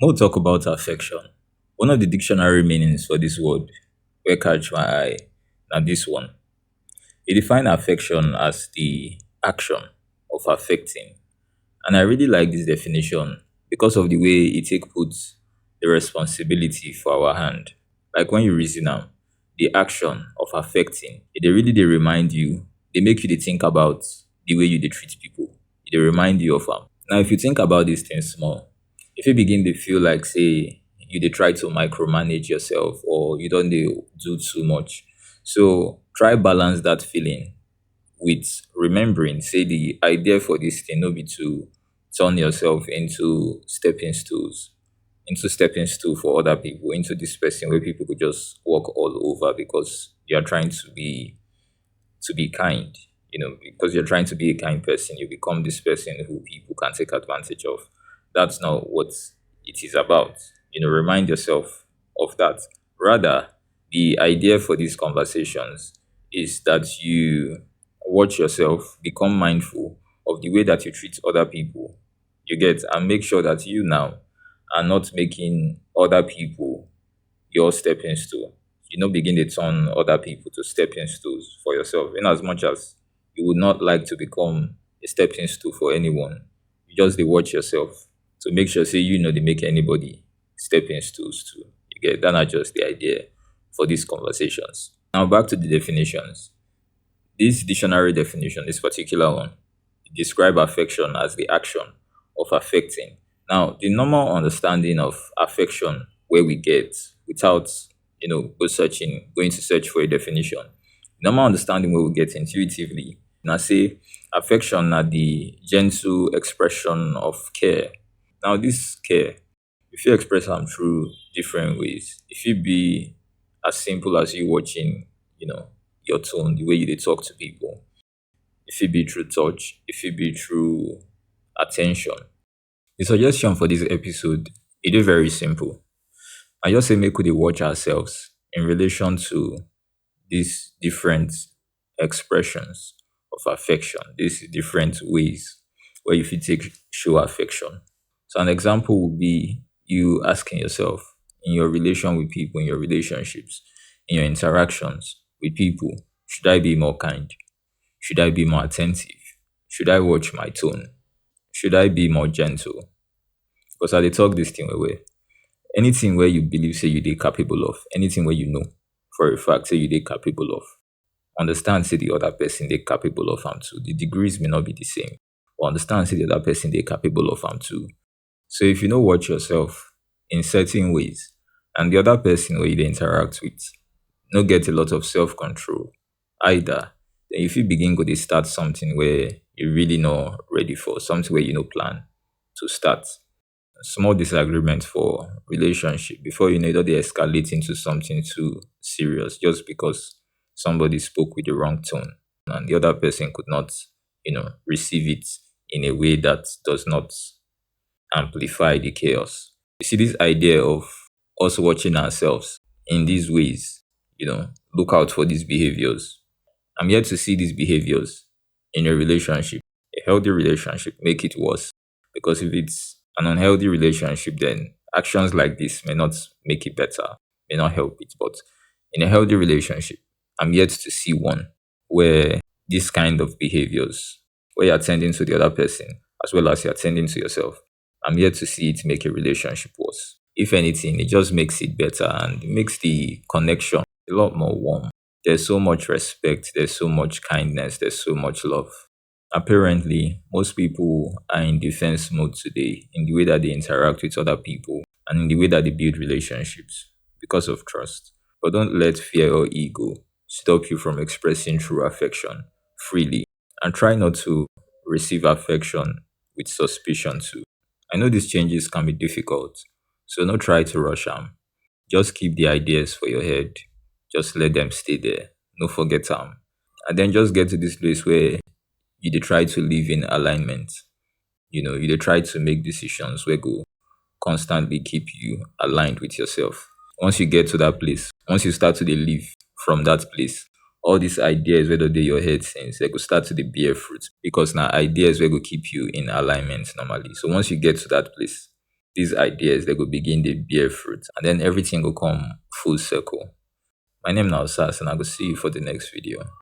More talk about affection. One of the dictionary meanings for this word will catch my eye. Now this one. It defines affection as the action of affecting. And I really like this definition because of the way it take puts the responsibility for our hand. Like when you reason now, the action of affecting, they remind you, they make you dey think about the way you dey treat people. They remind you of them. Now if you think about these things small, if you begin to feel like say you dey try to micromanage yourself or you don't dey do too much. So try balance that feeling with remembering say the idea for this thing no be to turn yourself into stepping stool for other people, into this person where people could just walk all over because you're trying to be kind. Because you're trying to be a kind person, you become this person who people can take advantage of. That's not what it is about. Remind yourself of that. Rather, the idea for these conversations is that you watch yourself, become mindful of the way that you treat other people. You get, and make sure that you now are not making other people your stepping stool. Begin to turn other people to stepping stools for yourself. In as much as you would not like to become a stepping stool for anyone, you just dey watch yourself to make sure say they make anybody stepping stools too. You get that, not just the idea for these conversations. Now back to the definitions. This dictionary definition, this particular one, describe affection as the action of affecting. Now, the normal understanding of affection where we get without going to search for a definition. Normal understanding where we get intuitively. Now say affection are the gentle expression of care. Now this care, if you express them through different ways, if you be as simple as you watching, your tone, the way you dey talk to people, if it be through touch, if it be through attention. The suggestion for this episode, it is very simple. I just say make we dey watch ourselves in relation to these different expressions of affection, these different ways where you fit take show affection. So an example would be you asking yourself in your relation with people, in your relationships, in your interactions with people, should I be more kind? Should I be more attentive? Should I watch my tone? Should I be more gentle? Because I dey talk this thing away. Anything where you believe say you dey capable of, anything where you know for a fact say you dey capable of, understand say the other person dey capable of am too. The degrees may not be the same, but understand say the other person dey capable of am too. So if you know watch yourself in certain ways, and the other person where you dey interact with no get a lot of self-control either, then if you begin go dey start something where you really not ready for, something where you no plan to start. Small disagreement for relationship before you know it, don dey escalate into something too serious just because somebody spoke with the wrong tone and the other person could not, receive it in a way that does not amplify the chaos. You see, this idea of us watching ourselves in these ways, look out for these behaviors. I'm yet to see these behaviors in a relationship. A healthy relationship make it worse. Because if it's an unhealthy relationship, then actions like this may not make it better, may not help it. But in a healthy relationship, I'm yet to see one where this kind of behaviors, where you're attending to the other person as well as you're attending to yourself, I'm yet to see it make a relationship worse. If anything, it just makes it better and it makes the connection a lot more warm. There's so much respect, there's so much kindness, there's so much love. Apparently, most people are in defense mode today in the way that they interact with other people and in the way that they build relationships because of trust. But don't let fear or ego stop you from expressing true affection freely. And try not to receive affection with suspicion too. I know these changes can be difficult, so don't try to rush them. Just keep the ideas for your head. Just let them stay there. No forget them. And then just get to this place where you dey try to live in alignment. You dey try to make decisions where go constantly keep you aligned with yourself. Once you get to that place, once you start to dey live from that place, all these ideas where dey your head since they go start to dey bear fruit because now ideas where go keep you in alignment normally. So once you get to that place, these ideas, they go begin they bear fruit, and then everything will come full circle. My name now Sas, and I will see you for the next video.